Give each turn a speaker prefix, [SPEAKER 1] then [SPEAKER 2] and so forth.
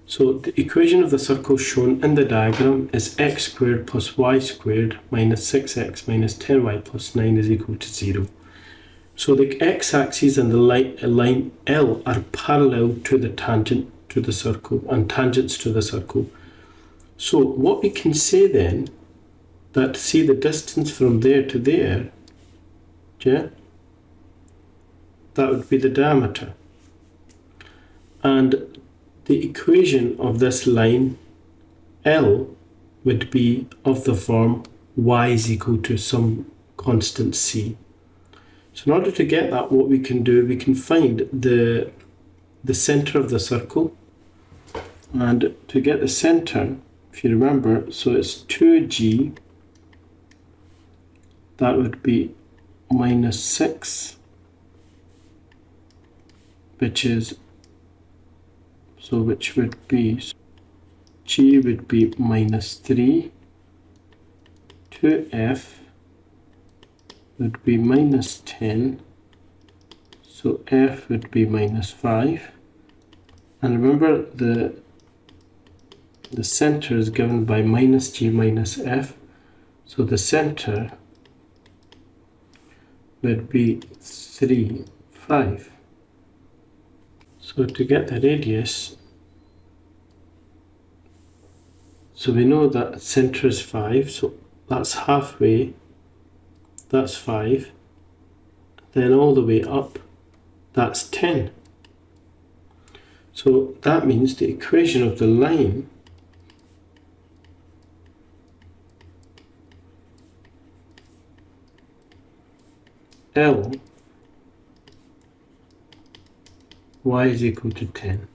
[SPEAKER 1] So the equation of the circle shown in the diagram is x squared plus y squared minus 6x minus 10y plus 9 is equal to 0. So the x-axis and the line L are parallel to the tangent to the circle and tangents to the circle. So what we can say then, that see the distance from there to there, yeah, that would be the diameter. And the equation of this line L would be of the form y is equal to some constant c. So in order to get that, what we can do, we can find the center of the circle. And to get the center, if you remember, so it's 2g, that would be minus 6, which would be, g would be minus 3, 2f would be minus 10, so f would be minus 5. And remember the center is given by minus g minus f, so the center would be 3, 5. So to get the radius, so we know that center is 5, so that's halfway, that's 5, then all the way up, that's 10. So that means the equation of the line L, y is equal to 10.